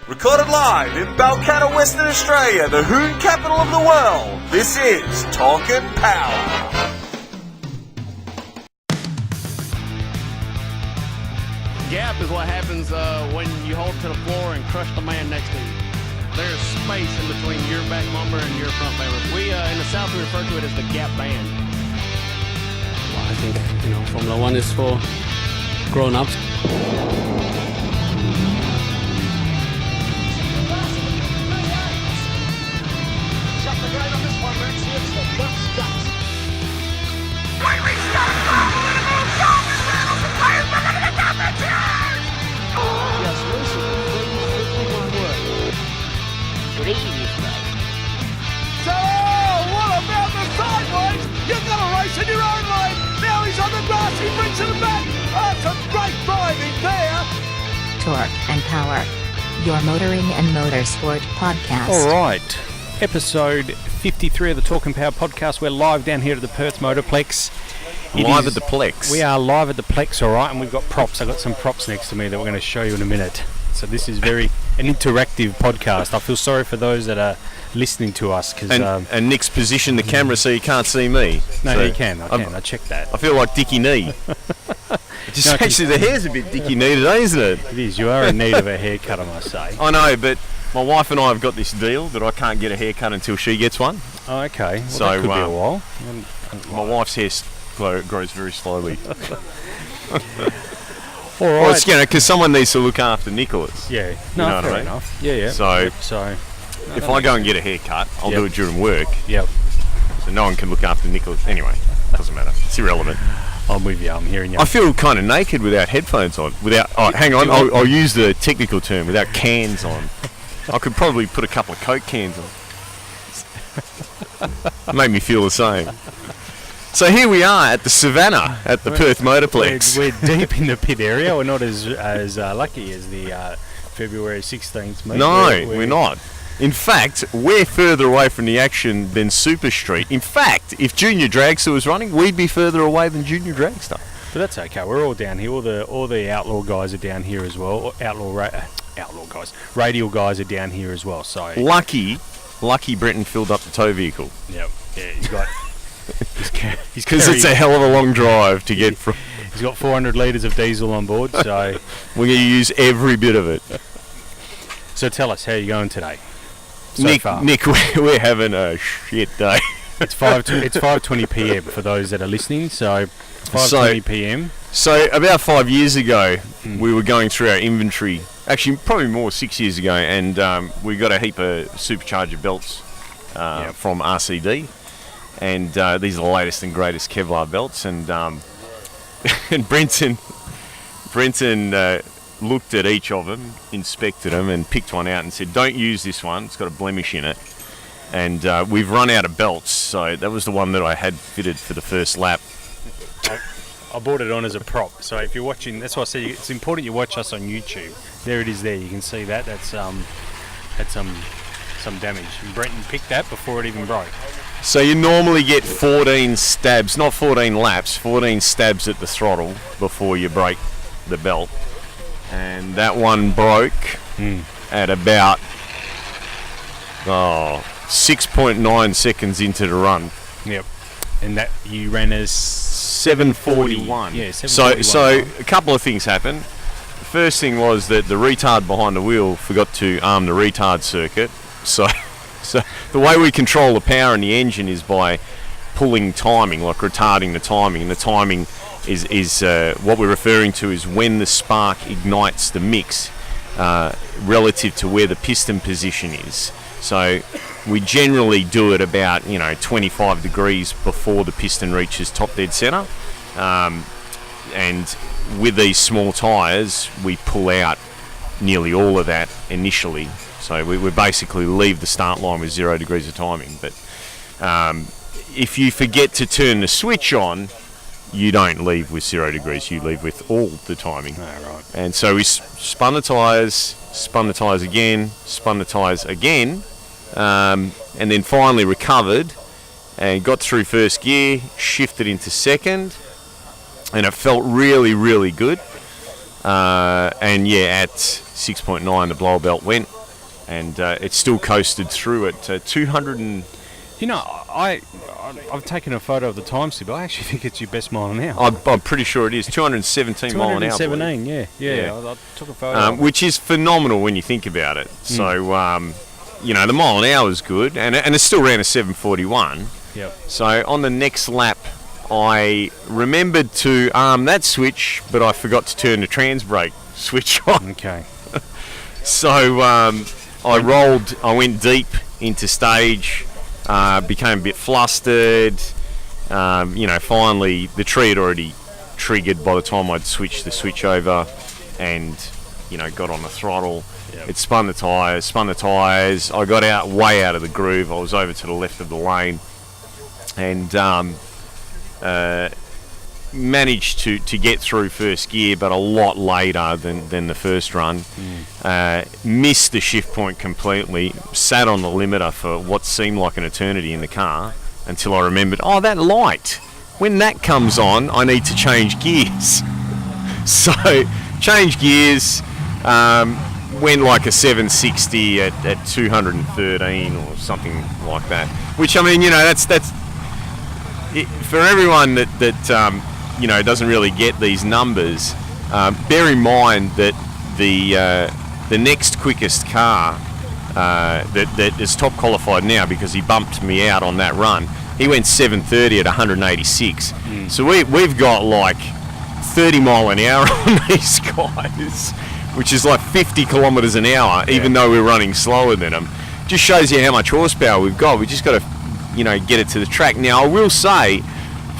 Recorded live in Balcatta, Western Australia, the hoon capital of the world. This is Talkin' Power. Gap is what happens when you hold to the floor and crush the man next to you. There's space in between your back lumbar and your front band. We in the South we refer to it as the gap band. Well, I think Formula One is for grown-ups. Shut the grade on this one, Rex. Here's the guts. When we start following the song is rattle the players, we're gonna get down the chairs! Yes, listen, please, 51 words. Previously. So, what about the sideways? You've got a race in your own lane. Now he's on the grass, he brings it back. That's a great driving there. Torque and Power, your motoring and motorsport podcast. All right, episode 53 of the Talk and Power podcast. We're live down here at the Perth Motorplex. Live at the Plex. We are live at the Plex, all right, and we've got props. I've got some props next to me that we're going to show you in a minute. So this is an interactive podcast. I feel sorry for those that are listening to us. And Nick's positioned the camera so you can't see me. No, so you can. I checked that. I feel like Dickie Knee. Actually, the hair's a bit Dickie Knee today, isn't it? It is. You are in need of a haircut, I must say. I know, but my wife and I have got this deal that I can't get a haircut until she gets one. Oh, okay. Well, so that could be a while. My wife's hair grows very slowly. All right. Well, it's, because someone needs to look after Nicholas. Yeah. No, fair enough. Yeah. So if I go and get a haircut, I'll do it during work. Yep. So no one can look after Nicholas. Anyway, doesn't matter. It's irrelevant. I'm with you. I'm hearing you. I feel kind of naked without headphones on. Hang on. I'll use the technical term. Without cans on. I could probably put a couple of Coke cans on. Made me feel the same. So here we are at the Savannah at the Perth Motorplex. We're deep in the pit area. We're not as lucky as the February 16th meet. No, we're not. In fact, we're further away from the action than Super Street. In fact, if Junior Dragster was running, we'd be further away than Junior Dragster. But that's okay. We're all down here. All the Outlaw guys are down here as well. Outlaw guys, Radial guys are down here as well. So lucky Brenton filled up the tow vehicle. Yep. Yeah, he's got. Because it's a hell of a long drive to get from. He's got 400 litres of diesel on board, so we're going to use every bit of it. So tell us, how are you going today? Nick, we're having a shit day. It's 5:20 p.m. for those that are listening. So 5:20 p.m. So about 5 years ago, we were going through our inventory. Actually, probably more 6 years ago, and we got a heap of supercharger belts from RCD. And these are the latest and greatest Kevlar belts, and Brenton looked at each of them, inspected them, and picked one out and said, "Don't use this one; it's got a blemish in it." And we've run out of belts, so that was the one that I had fitted for the first lap. I brought it on as a prop, so if you're watching, that's why I said it's important you watch us on YouTube. There it is. There you can see that. That's had some damage, and Brenton picked that before it even broke. So you normally get 14 stabs, not 14 laps, 14 stabs at the throttle before you break the belt. And that one broke at about 6.9 seconds into the run. Yep. And that you ran as 7:41. Yeah, 7:41. So a couple of things happened. The first thing was that the retard behind the wheel forgot to arm the retard circuit. So the way we control the power in the engine is by pulling timing, like retarding the timing. And the timing is what we're referring to is when the spark ignites the mix relative to where the piston position is. So we generally do it about 25 degrees before the piston reaches top dead center. And with these small tyres, we pull out nearly all of that initially. So we basically leave the start line with 0 degrees of timing. But if you forget to turn the switch on, you don't leave with 0 degrees. You leave with all the timing. Oh, right. And so we spun the tyres again, and then finally recovered and got through first gear, shifted into second, and it felt really, really good. And yeah, at 6.9 the blower belt went. and it still coasted through at 200 and... You know, I've taken a photo of the time slip. I actually think it's your best mile an hour. I'm pretty sure it is 217 mile an hour. 217, yeah. I took a photo. Which is phenomenal when you think about it. So, you know, the mile an hour is good, and it still ran a 7:41. Yep. So on the next lap, I remembered to arm that switch, but I forgot to turn the trans brake switch on. Okay. So I went deep into stage, became a bit flustered. You know, finally the tree had already triggered by the time I'd switched the switch over, and you know, got on the throttle. Yep. It spun the tyres. I got way out of the groove. I was over to the left of the lane, and managed to get through first gear, but a lot later than the first run. Missed the shift point completely. Sat on the limiter for what seemed like an eternity in the car until I remembered, oh, that light. When that comes on, I need to change gears. So, change gears. Went like a 760 at 213 or something like that. Which, I mean, you know, that's it, for everyone that you know, doesn't really get these numbers. Bear in mind that the next quickest car that is top qualified now, because he bumped me out on that run, he went 7:30 at 186. So we've got like 30 mile an hour on these guys, which is like 50 kilometres an hour, even though we're running slower than them. Just shows you how much horsepower we've got. We just got to, you know, get it to the track. Now, I will say,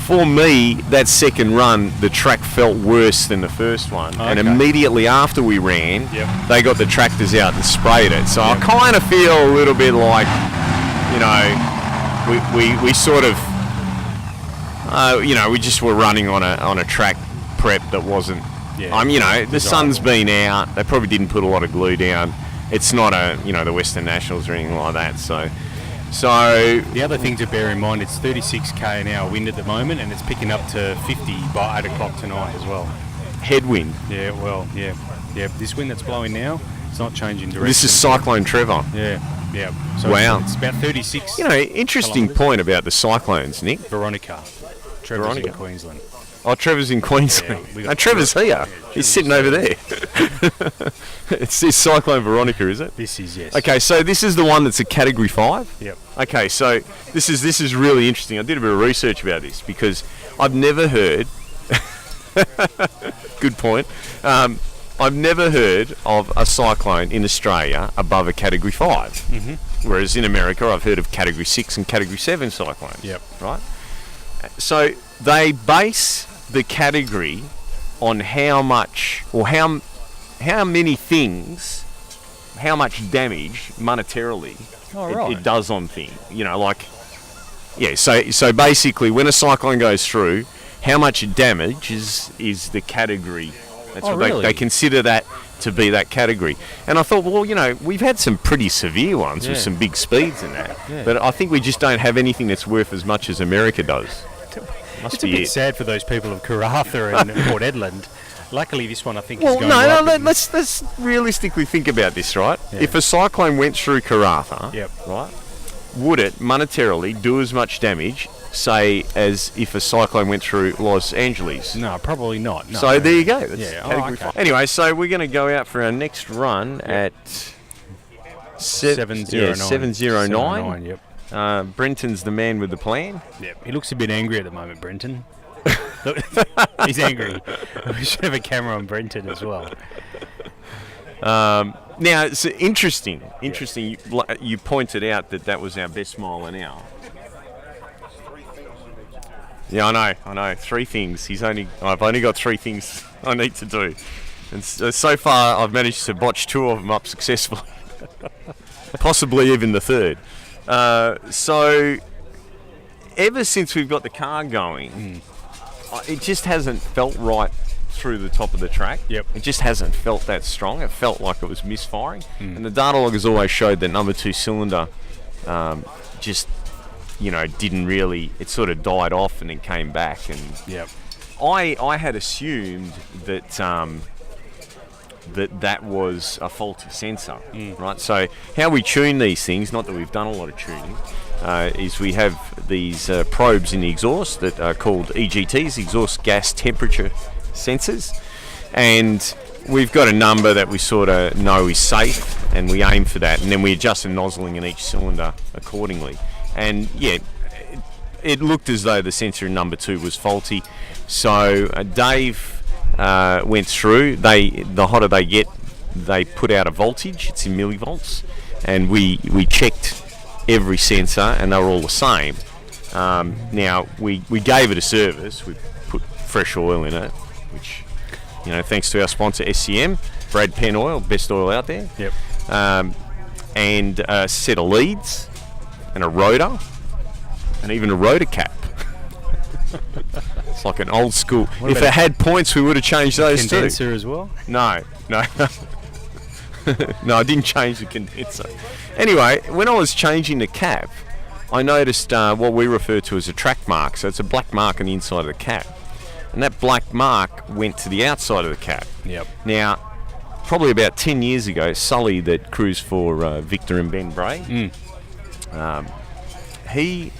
for me, that second run, the track felt worse than the first one. Okay. And immediately after we ran, they got the tractors out and sprayed it. So I kind of feel a little bit like, you know, we sort of, you know, we just were running on a track prep that wasn't, you know, the sun's been out. They probably didn't put a lot of glue down. It's not you know, the Western Nationals or anything like that. So the other thing to bear in mind, it's 36k an hour wind at the moment, and it's picking up to 50 by 8 o'clock tonight as well. Headwind. Yeah, well, yeah. This wind that's blowing now, it's not changing direction. This is Cyclone Trevor. Yeah. So wow. It's about 36. You know, interesting point about the cyclones, Nick. Veronica. Trevor's in Queensland. Oh, Trevor's in Queensland. Yeah, Trevor's here. Yeah, he's sitting over there. It's this Cyclone Veronica, is it? This is, yes. Okay, so this is the one that's a Category 5? Yep. Okay, so this is really interesting. I did a bit of research about this because I've never heard... Good point. I've never heard of a cyclone in Australia above a Category 5. Mm-hmm. Whereas in America, I've heard of Category 6 and Category 7 cyclones. Yep. Right? So they base the category on how much or how many things, how much damage monetarily it does on things. You know, like, yeah, so basically when a cyclone goes through, how much damage is the category. That's what really? They consider that to be that category. And I thought, well, you know, we've had some pretty severe ones with some big speeds in that. Yeah. But I think we just don't have anything that's worth as much as America does. It's a bit sad for those people of Karratha and Port Edland. Luckily, this one I think is going let's realistically think about this, right? Yeah. If a cyclone went through Karratha, right, would it monetarily do as much damage, say, as if a cyclone went through Los Angeles? No, probably not. No, so there you go. That's okay. Anyway, so we're going to go out for our next run at 709. 709. Yep. Brenton's the man with the plan. Yep. He looks a bit angry at the moment, Brenton. He's angry. We should have a camera on Brenton as well. Now, it's interesting. You pointed out that was our best mile an hour. Yeah, I know. 3 things. I've only got 3 things I need to do. And so far, I've managed to botch 2 of them up successfully. Possibly even the 3rd. So, ever since we've got the car going, it just hasn't felt right through the top of the track. Yep. It just hasn't felt that strong. It felt like it was misfiring. And the data log has always showed that number 2 cylinder just, you know, didn't really, it sort of died off and then came back. And I had assumed that that was a faulty sensor, right? So how we tune these things, not that we've done a lot of tuning, is we have these probes in the exhaust that are called EGTs, exhaust gas temperature sensors, and we've got a number that we sort of know is safe, and we aim for that, and then we adjust the nozzling in each cylinder accordingly. And yeah, it looked as though the sensor in number 2 was faulty, so Dave went through. The hotter they get, they put out a voltage. It's in millivolts, and we checked every sensor, and they were all the same. Now we gave it a service. We put fresh oil in it, which, you know, thanks to our sponsor SCM, Brad Penn Oil, best oil out there. Yep. And a set of leads, and a rotor, and even a rotor cap. It's like an old school. If it had points, we would have changed those too. Condenser as well? No. No, I didn't change the condenser. Anyway, when I was changing the cap, I noticed what we refer to as a track mark. So it's a black mark on the inside of the cap. And that black mark went to the outside of the cap. Yep. Now, probably about 10 years ago, Sully, that cruised for Victor and Ben Bray, he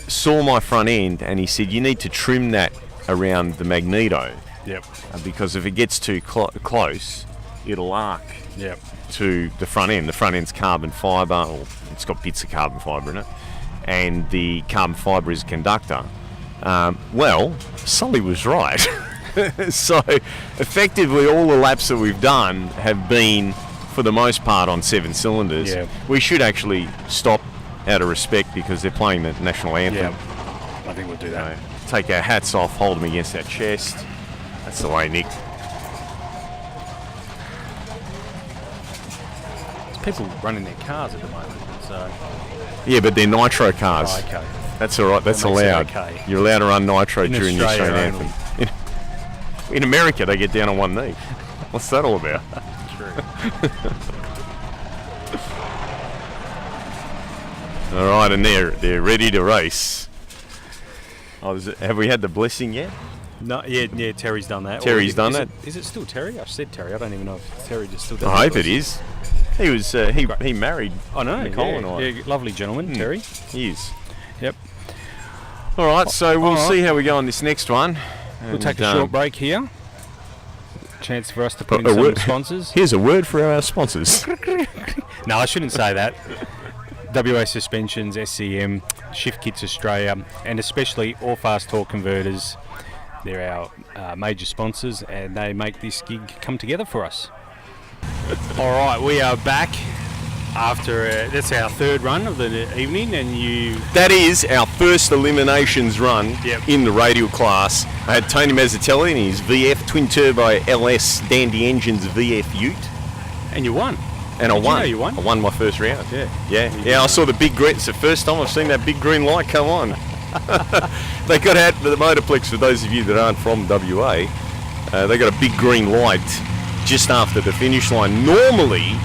saw my front end and he said, you need to trim that around the magneto. Yep. Because if it gets too close, it'll arc Yep. to the front end. The front end's carbon fibre, or it's got bits of carbon fibre in it, and the carbon fibre is a conductor. Well, Sully was right. So effectively all the laps that we've done have been, for the most part, on 7 cylinders. Yeah. We should actually stop out of respect because they're playing the national anthem. I think we'll do that. Take our hats off, hold them against our chest. That's the way, Nick. There's people running their cars at the moment, so... Yeah, but they're nitro cars. Oh, okay. That's all right. That's That makes it allowed. okay. You're allowed to run nitro In during the Australia Australian only. anthem. In America, they get down on one knee. What's that all about? True. All right, and they're ready to race. Have we had the blessing yet? No, yeah, Terry's done that. Terry's done that? Is it still Terry? I said Terry. I don't even know if Terry just still does I hope it is. He was he married. I know. Nicole and I. Yeah, lovely gentleman, Terry. He is. Yep. All right, so we'll all right. see how we go on this next one. We'll take a short break here. Chance for us to put in A some word- sponsors. Here's a word for our sponsors. No, I shouldn't say that. WA Suspensions, SCM, Shift Kits Australia, and especially All Fast Torque Converters. They're our major sponsors, and they make this gig come together for us. All right, we are back after that's our third run of the evening, and you... That is our first eliminations run Yep. in the radial class. I had Tony Mazzatelli in his VF Twin Turbo LS Dandy Engines VF Ute. And you won. And I Did you won. know you won? I won my first round. Yeah. Yeah, I saw the big green. It's the first time I've seen that big green light come on. They got out for the Motorplex, for those of you that aren't from WA. They got a big green light just after the finish line. Normally,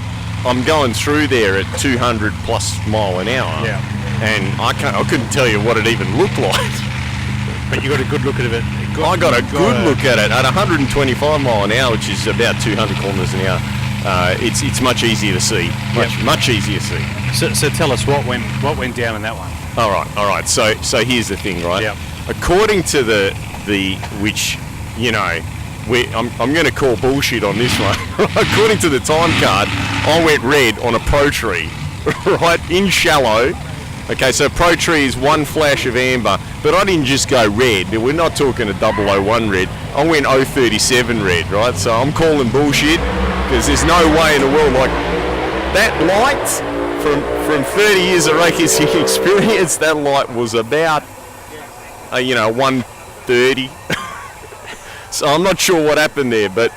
I'm going through there at 200 plus mile an hour. Yeah. And I couldn't tell you what it even looked like. But you got a good look at it. I got a good look at it at 125 mile an hour, which is about 200 kilometres an hour. It's much easier to see. Much easier to see. So tell us what went down in that one. All right. So here's the thing, right? Yep. According to the which, you know, I'm going to call bullshit on this one. According to the time card, I went red on a Pro Tree, right, in shallow. Okay, so Pro Tree is one flash of amber, but I didn't just go red. We're not talking a 001 red. I went 037 red, right? So I'm calling bullshit because there's no way in the world like that light from 30 years of racing experience. That light was about 130. So I'm not sure what happened there, but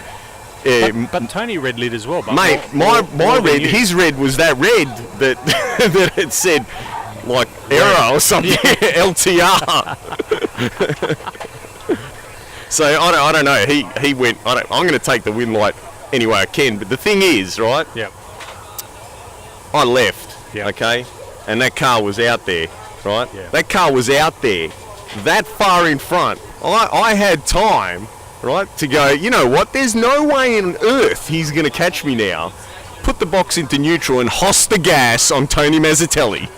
But Tony red lit as well. But mate, more my than red, you. his red was that red that that it said like error or something, LTR. So I don't know. He went. I'm going to take the win light anyway I can. But the thing is, right? Yep. I left. Yep. Okay, and that car was out there, right? Yeah. That car was out there, that far in front. I had time right? To go, you know what? There's no way on earth he's going to catch me now. Put the box into neutral and hoss the gas on Tony Mazzatelli.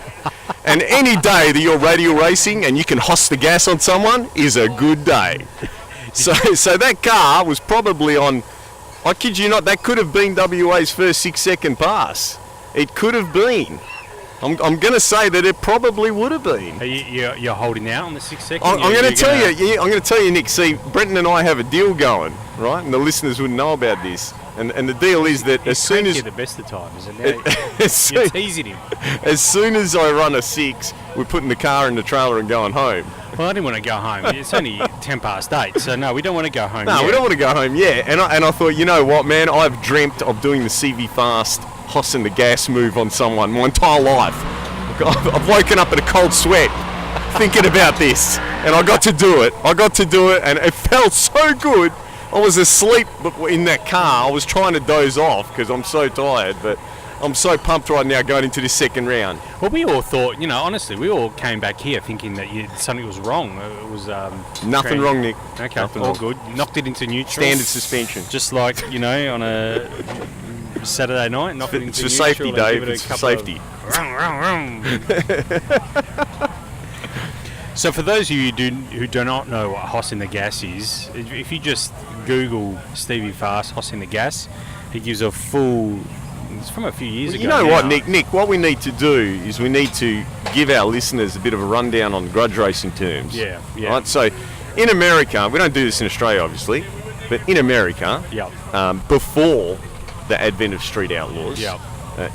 And any day that you're radial racing and you can hoss the gas on someone is a good day. So that car was probably on, I kid you not, that could have been WA's first 6-second pass. It could have been. I'm going to say that it probably would have been. You're holding out on the 6 seconds? I'm going to tell you, Nick. See, Brenton and I have a deal going, right? And the listeners wouldn't know about this. And the deal is that as soon as the best of times, and now you're teasing him. As soon as I run a 6, we're putting the car in the trailer and going home. Well, I didn't want to go home. It's only 8:10, so no, we don't want to go home. No, yet. we don't want to go home yet. And I thought, you know what, man? I've dreamt of doing the CV Fast, hossing the gas move on someone my entire life. I've woken up in a cold sweat thinking about this, and I got to do it. And it felt so good. I was asleep in that car. I was trying to doze off because I'm so tired, but I'm so pumped right now going into this second round. Well, we all thought, honestly, we all came back here thinking that something was wrong. It was nothing wrong, Nick. Okay, nothing all wrong. good. Knocked it into neutral. Standard suspension. Just like, on a Saturday night. Knocked it into it's for neutral. safety, Dave. It's for safety. So for those of you who do not know what hossing the gas is, if you just Google Stevie Fast hossing the gas, it gives a full... It's from a few years ago. You know what, Nick? What we need to do is we need to give our listeners a bit of a rundown on grudge racing terms. Yeah. Right? So in America, we don't do this in Australia, obviously, but in America, before the advent of street outlaws,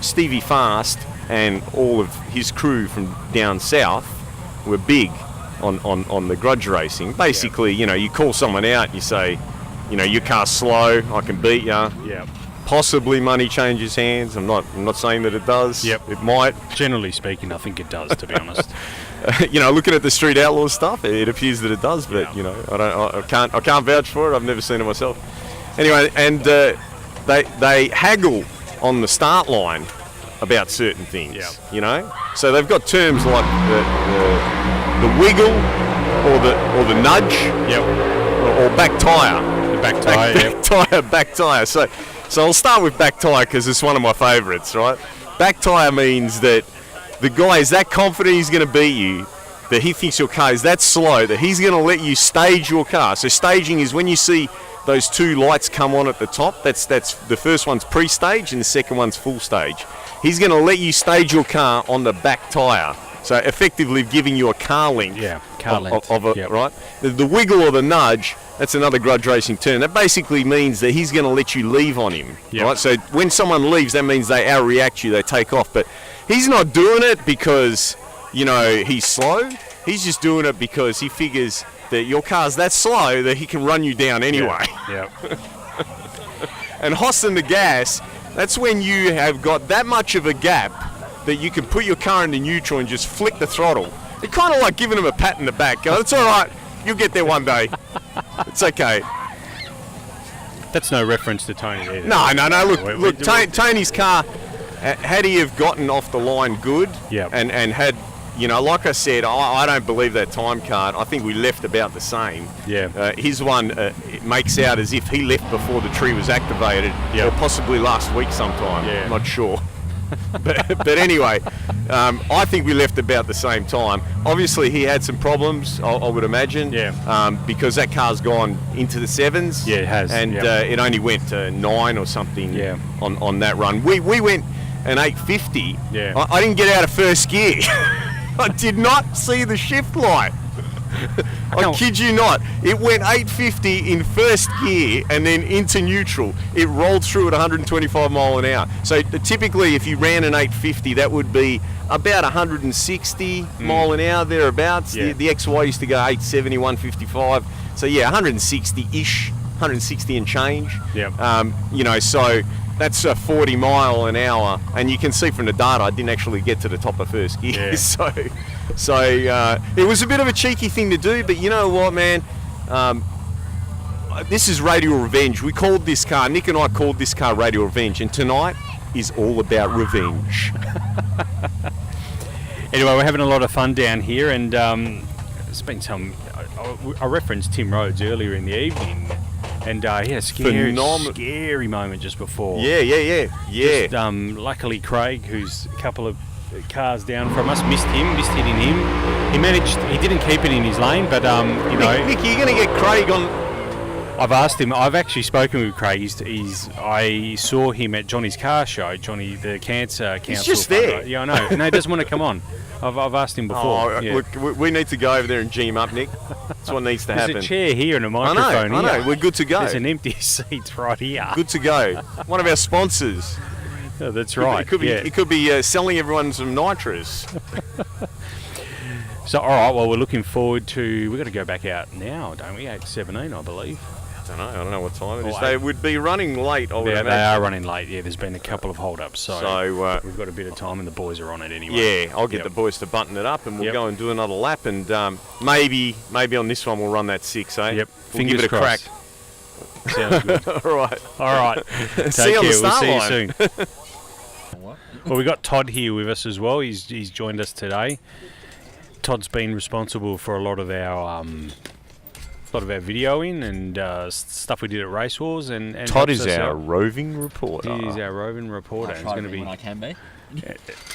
Stevie Fast and all of his crew from down south were big on the grudge racing. Basically, you call someone out, you say, your car's slow, I can beat you. Yeah. Possibly money changes hands. I'm not saying that it does. Yep. It might. Generally speaking, I think it does, to be honest. Looking at the street outlaws stuff, it appears that it does, but I can't vouch for it. I've never seen it myself. Anyway, and they haggle on the start line about certain things. Yeah. So they've got terms like the wiggle or the nudge. Yep. Or back tyre. The back tyre. Back tyre. So I'll start with back tyre because it's one of my favourites, right? Back tyre means that the guy is that confident he's going to beat you, that he thinks your car is that slow, that he's going to let you stage your car. So staging is when you see those two lights come on at the top. That's the first one's pre-stage and the second one's full stage. He's going to let you stage your car on the back tyre. So effectively giving you a car length. Yeah, car length. Right? The wiggle or the nudge, that's another grudge racing term. That basically means that he's going to let you leave on him. Yep. Right? So when someone leaves, that means they outreact you, they take off. But he's not doing it because, he's slow. He's just doing it because he figures that your car's that slow that he can run you down anyway. Yeah. And hossing the gas, that's when you have got that much of a gap that you can put your car into neutral and just flick the throttle. It's kind of like giving him a pat in the back. Go, it's all right. You'll get there one day. It's okay. That's no reference to Tony either. No. Look. Tony's car, had he have gotten off the line good, and had, like I said, I don't believe that time card. I think we left about the same. Yeah. His one it makes out as if he left before the tree was activated, or possibly last week sometime. Yeah. I'm not sure. but anyway, I think we left about the same time. Obviously, he had some problems, I would imagine. Yeah. Because that car's gone into the 7s. Yeah, it has. And it only went to 9 or something. Yeah. On that run. We went an 850. Yeah. I didn't get out of first gear. I did not see the shift light. I kid you not. It went 850 in first gear and then into neutral. It rolled through at 125 mile an hour. So typically if you ran an 850, that would be about 160 mile an hour, thereabouts. Yeah. The XY used to go 870, 155. So 160-ish, 160 and change. Yeah. So that's a 40 mile an hour, and you can see from the data I didn't actually get to the top of first gear. Yeah. So it was a bit of a cheeky thing to do, but you know what, man? This is Radial Revenge. We called this car, Nick and I called this car Radial Revenge, and tonight is all about revenge. Anyway, we're having a lot of fun down here, and there's been some... I referenced Tim Rhodes earlier in the evening. And he had a scary moment just before. Yeah. Just, luckily, Craig, who's a couple of cars down from us, missed hitting him. He didn't keep it in his lane, but Nick, you're going to get Craig on. I've asked him. I've actually spoken with Craig. I saw him at Johnny's car show. Johnny, the cancer council. He's just there. Yeah, I know. No, he doesn't want to come on. I've asked him before. Look, we need to go over there and G him up, Nick. That's what needs to happen. There's a chair here and a microphone I know. here. We're good to go. There's an empty seat right here. Good to go. One of our sponsors. Oh, that's right. It could be selling everyone some nitrous. So, all right. Well, we're looking forward to. We've got to go back out now, don't we? 8:17, I believe. I don't know what time it is. They would be running late, I would imagine. They are running late, there's been a couple of hold-ups, so we've got a bit of time and the boys are on it anyway. Yeah, I'll get the boys to button it up and we'll go and do another lap, and maybe on this one we'll run that 6, eh? Yep, we'll give it a crack. Sounds good. All right. Take See you on the care, start we'll line. see you soon. Well, we've got Todd here with us as well, he's joined us today. Todd's been responsible for a lot of our videoing and stuff we did at Race Wars. And Todd is our roving reporter. He is our roving reporter. I'll try to be when I can be.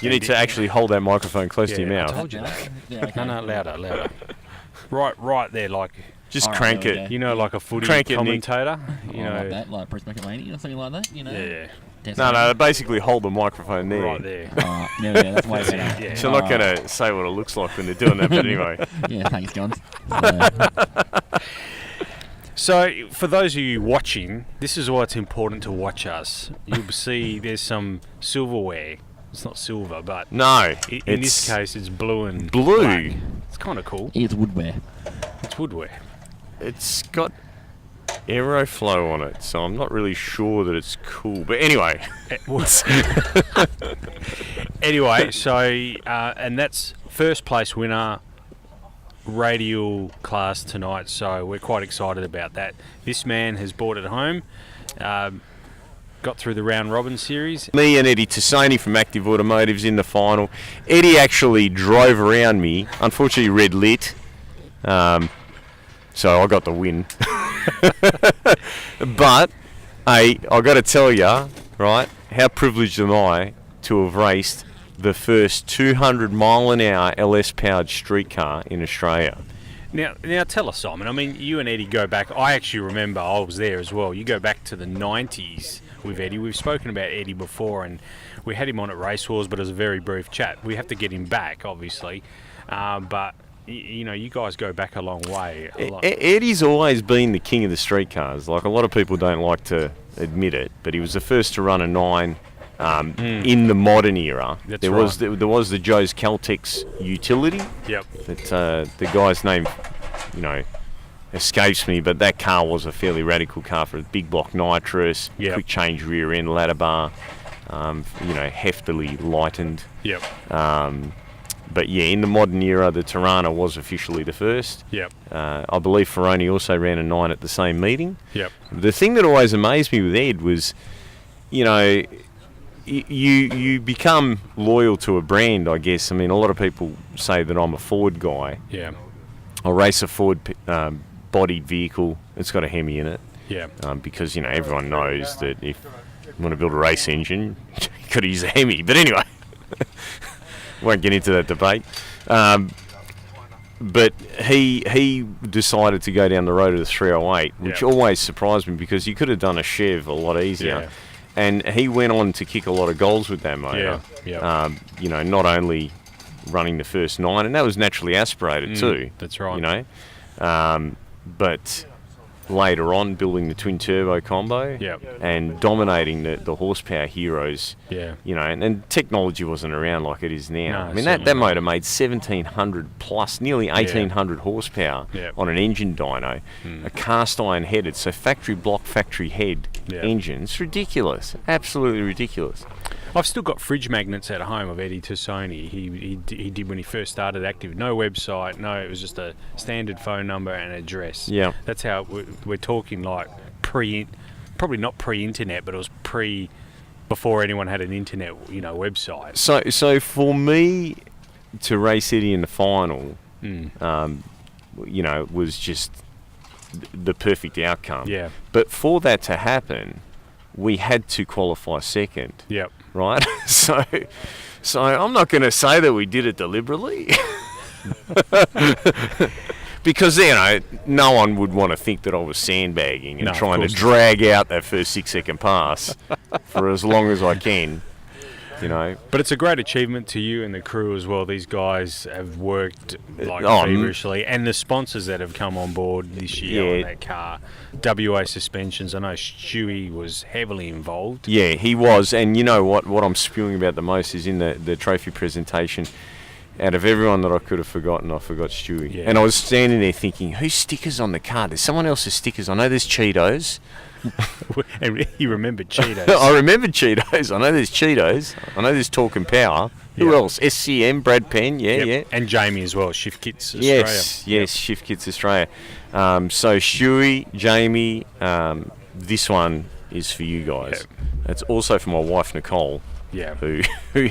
You need to actually hold that microphone close to your mouth. I told you that. Yeah, okay. No, louder. Right there, like... Just All right, crank there we it. go. You know, like a footy Crank it, commentator. You know, like that, like Bruce McElhaney or something like that, you know? Yeah. No, basically hold the microphone there. Right there. Yeah, that's way better. Yeah. So I'm not going to say what it looks like when they're doing that, but anyway. Yeah, thanks, John. So, for those of you watching, this is why it's important to watch us. You'll see there's some silverware. It's not silver, but No, in this case, it's blue and blue. black. It's kind of cool. It's woodware. It's woodware. It's got Aeroflow on it, so I'm not really sure that it's cool. But anyway. Anyway, so, and that's first place winner, Radial class tonight, so we're quite excited about that. This man has brought it home, got through the round robin series. Me and Eddie Tassoni from Active Automotive's in the final. Eddie actually drove around me, unfortunately red lit, so I got the win. But, hey, I got to tell you, right, how privileged am I to have raced the first 200 mile an hour LS powered streetcar in Australia. Now tell us, Simon. I mean, you and Eddie go back. I actually remember I was there as well. You go back to the 90s with Eddie. We've spoken about Eddie before, and we had him on at Race Wars, but it was a very brief chat. We have to get him back, obviously. But you know, you guys go back a long way. Eddie's always been the king of the streetcars. Like, a lot of people don't like to admit it, but he was the first to run a 9. In the modern era. There was the Joe's Caltex utility. Yep. That the guy's name, escapes me, but that car was a fairly radical car for a big block nitrous, quick change rear end ladder bar, heftily lightened. Yep. But yeah, in the modern era, the Tirana was officially the first. Yep. I believe Ferroni also ran a 9 at the same meeting. Yep. The thing that always amazed me with Ed was, you become loyal to a brand, I guess. I mean, a lot of people say that I'm a Ford guy. Yeah. I race a Ford bodied vehicle. It's got a Hemi in it. Yeah. Because, everyone knows that if you want to build a race engine, you've got to use a Hemi. But anyway, won't get into that debate. But he decided to go down the road of the 308, which always surprised me, because you could have done a Chev a lot easier. Yeah. And he went on to kick a lot of goals with that motor. Yeah. Not only running the first 9, and that was naturally aspirated too. That's right. But later on, building the twin turbo combo. And dominating the horsepower heroes. Yeah. And technology wasn't around like it is now. No, I mean, that motor made 1,700 plus, nearly 1,800 horsepower on an engine dyno. A cast iron headed, so factory block, factory head engine. It's ridiculous. Absolutely ridiculous. I've still got fridge magnets at home of Eddie Tassoni. He did when he first started Active. No website, it was just a standard phone number and address. Yeah. That's how we're talking, like probably not pre-internet, but it was before anyone had an internet, website. So for me to race Eddie in the final, was just the perfect outcome. Yeah. But for that to happen, we had to qualify second. Yep. Right? So I'm not going to say that we did it deliberately. Because, no one would want to think that I was sandbagging and trying to drag out that first 6-second pass for as long as I can. But it's a great achievement to you and the crew as well. These guys have worked feverishly, and the sponsors that have come on board this year on that car. WA Suspensions, I know Stewie was heavily involved. Yeah, he was, and you know what I'm spewing about the most is in the trophy presentation. Out of everyone that I could have forgotten, I forgot Stewie. Yeah. And I was standing there thinking, whose stickers on the car? There's someone else's stickers. I know there's Cheetos. And you remembered Cheetos. I remembered Cheetos. I know there's Cheetos. I know there's Talk and Power. Who else? SCM, Brad Penn, yeah. And Jamie as well, Shift Kits Australia. Yes, Shift Kits Australia. So Stewie, Jamie, this one is for you guys. Yep. It's also for my wife, Nicole. Yeah. Who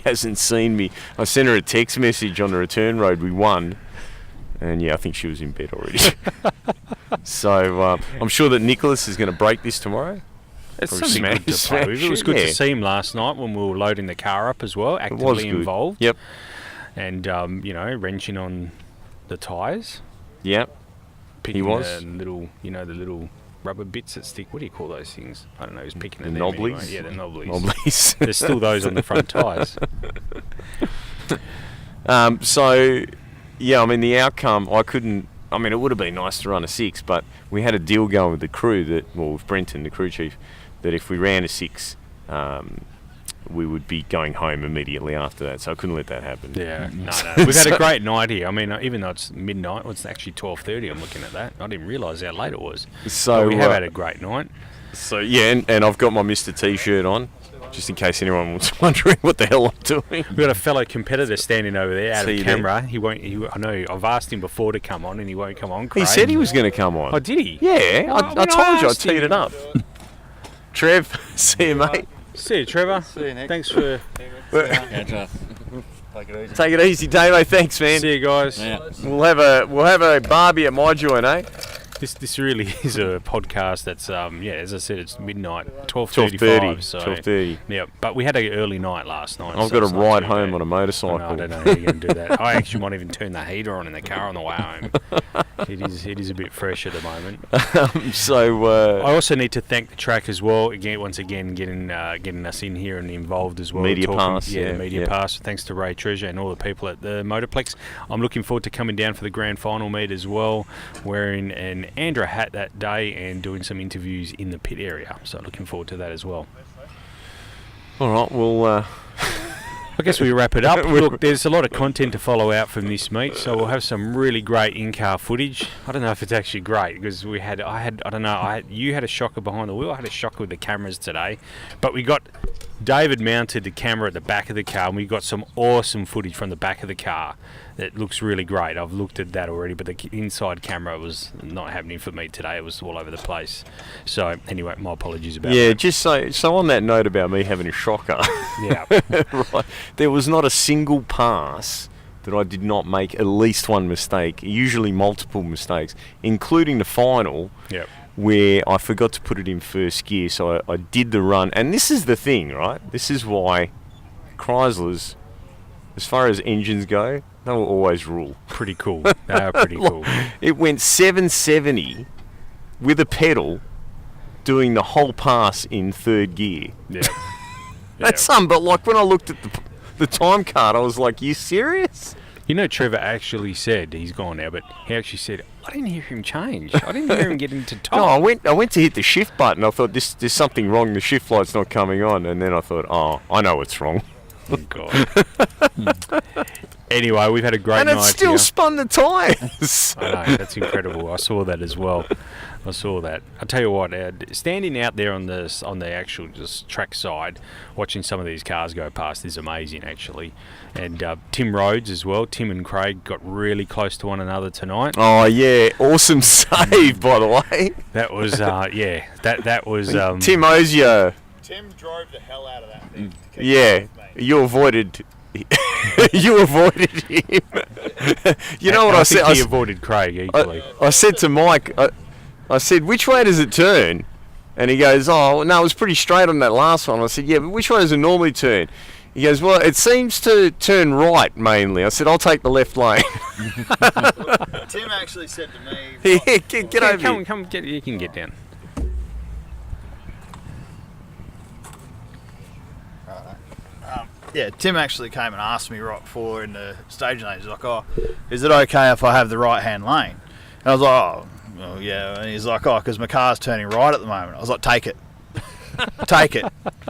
hasn't seen me. I sent her a text message on the return road. We won. And I think she was in bed already. So I'm sure that Nicholas is going to break this tomorrow. It's something good to play with. It was good to see him last night when we were loading the car up as well, actively involved. Yep. And, wrenching on the tyres. Yep. Picking he was. The little rubber bits that stick. What do you call those things? I don't know. He was picking the knobblies. Anyway. Yeah, the knobblies. Knobblies. There's still those on the front tyres. The outcome, it would have been nice to run a 6, but we had a deal going with the crew with Brenton, the crew chief, that if we ran a 6, we would be going home immediately after that, so I couldn't let that happen. Yeah, no. We've had a great night here. Even though it's midnight, it's actually 12:30. I'm looking at that. I didn't realise how late it was. So but we have had a great night. So and I've got my Mr. T-shirt on, just in case anyone was wondering what the hell I'm doing. We've got a fellow competitor standing over there out of camera. He won't. I know. I've asked him before to come on, and he won't come on. Craig. He said he was going to come on. Oh, did he? Yeah, I told you I teed it up. Trev, see you, mate. See you, Trevor. See you, Nick. Thanks for. Take it easy, Davo. Thanks, man. See you guys. Yeah. We'll have a barbie at my joint, eh? This really is a podcast that's as I said, it's midnight, 12:35. So 12:30. Yeah, but we had an early night last night. I've got to ride home on a motorcycle. I don't know how you're going to do that. I actually might even turn the heater on in the car on the way home. It is a bit fresh at the moment. I also need to thank the track as well. Once again, getting us in here and involved as well. Media pass. The media pass. Thanks to Ray Treasure and all the people at the Motorplex. I'm looking forward to coming down for the grand final meet as well, wearing an Andra hat that day and doing some interviews in the pit area. So looking forward to that as well. All right, well, I guess we wrap it up. Look, there's a lot of content to follow out from this meet, so we'll have some really great in-car footage. I don't know if it's actually great because you had a shocker behind the wheel. I had a shocker with the cameras today, but David mounted the camera at the back of the car, and we got some awesome footage from the back of the car that looks really great. I've looked at that already, but the inside camera was not happening for me today. It was all over the place. So anyway, my apologies about that. Yeah, just so on that note about me having a shocker. Yeah. Right. There was not a single pass that I did not make at least one mistake, usually multiple mistakes, including the final. Yep. Where I forgot to put it in first gear, so I did the run. And this is the thing, right? This is why Chryslers, as far as engines go, they will always rule. Pretty cool. They are pretty cool. It went 770 with a pedal, doing the whole pass in third gear. Yeah. That's some, but like when I looked at the time card, I was like, you serious? Trevor actually said, he's gone now, but he actually said, I didn't hear him change. I didn't hear him get into top. No, I went to hit the shift button. I thought, there's something wrong. The shift light's not coming on. And then I thought, I know what's wrong. Oh, God. Anyway, we've had a great night. And it still spun the tyres. I know, that's incredible. I saw that as well. I saw that. I tell you what, standing out there on the actual just track side, watching some of these cars go past is amazing, actually. And Tim Rhodes as well. Tim and Craig got really close to one another tonight. Oh yeah, awesome save by the way. That was that was Tim Ozio. Tim drove the hell out of that thing. Yeah, you avoided. You avoided him. You know what I said? He avoided Craig equally. I said to Mike. I said, which way does it turn? And he goes, oh, no, it was pretty straight on that last one. I said, yeah, but which way does it normally turn? He goes, well, it seems to turn right mainly. I said, I'll take the left lane. Tim actually said to me... Yeah, get over here. Come, you can get down. Yeah, Tim actually came and asked me right before in the staging lane. He's like, oh, is it okay if I have the right-hand lane? And I was like, oh, well, yeah. And he's like, oh, because my car's turning right at the moment. I was like, take it. Take it.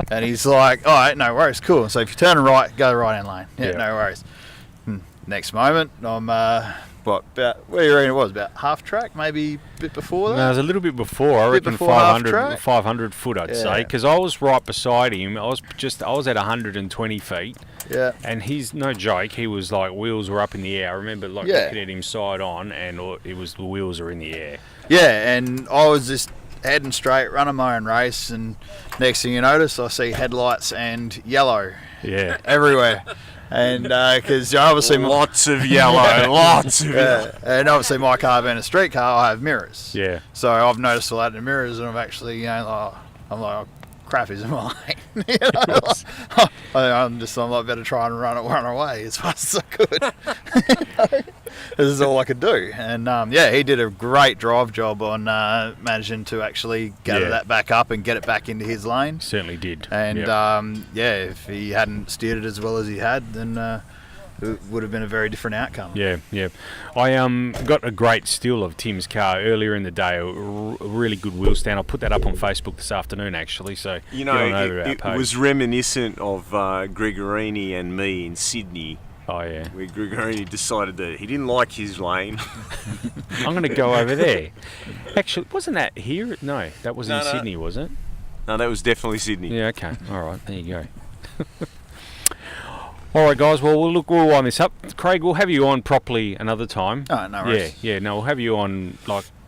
And he's like, all right, no worries, cool. So if you're turning right, go the right-hand lane. Yeah, no worries. Next moment, I'm, about, where do you reckon it was? About half track, maybe a bit before that? No, it was a little bit before. I reckon 500 foot, I'd say, because I was right beside him. I was at 120 feet. Yeah. And he's no joke. He was like, wheels were up in the air. I remember looking at him side on, and it was the wheels are in the air. Yeah, and I was just heading straight, running my own race, and next thing you notice, I see headlights and yellow. Yeah. Everywhere. And because obviously lots of yellow, lots of yellow. And obviously my car being a street car, I have mirrors. Yeah. So I've noticed all that in the mirrors, and I've actually, I'm like, oh, crap, is in my lane. I'm like, better try and run away as fast as I could. This is all I could do. And he did a great drive job on managing to actually gather that back up and get it back into his lane. Certainly did. And if he hadn't steered it as well as he had, then it would have been a very different outcome. Yeah. I got a great still of Tim's car earlier in the day, a really good wheel stand. I'll put that up on Facebook this afternoon, actually. So get on over it was reminiscent of Gregorini and me in Sydney. Oh, yeah. Where Gregorini decided that he didn't like his lane. I'm going to go over there. Actually, wasn't that here? No, that was in Sydney, was it? No, that was definitely Sydney. Yeah, okay. All right, there you go. All right, guys. Well, we'll wind this up. Craig, we'll have you on properly another time. Oh, no worries. Yeah. No, we'll have you on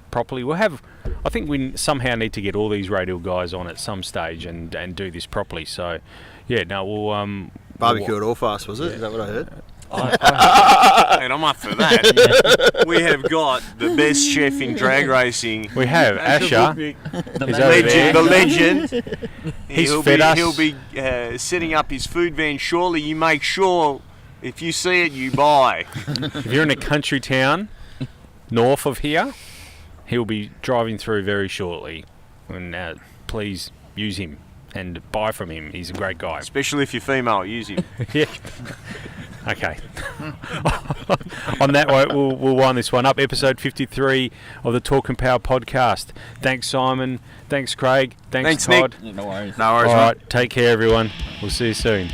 properly. I think we somehow need to get all these radial guys on at some stage and do this properly. So, yeah. No, we'll barbecue at Allfast, was it? Is that what I heard? And I'm up for that. We have got the best chef in drag racing. We have Asher, the legend. He's fed us. He'll be setting up his food van shortly. You make sure if you see it, you buy. If you're in a country town north of here, he'll be driving through very shortly. And please use him and buy from him. He's a great guy. Especially if you're female, use him. Yeah. Okay. On that note, we'll wind this one up. Episode 53 of the Talk and Power podcast. Thanks, Simon. Thanks, Craig. Thanks Todd. Nick. No worries. No worries. All right. Take care, everyone. We'll see you soon.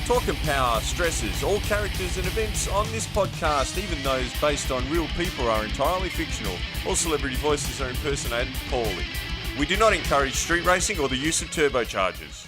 Talk and Power stresses all characters and events on this podcast, even those based on real people, are entirely fictional. All celebrity voices are impersonated poorly. We do not encourage street racing or the use of turbochargers.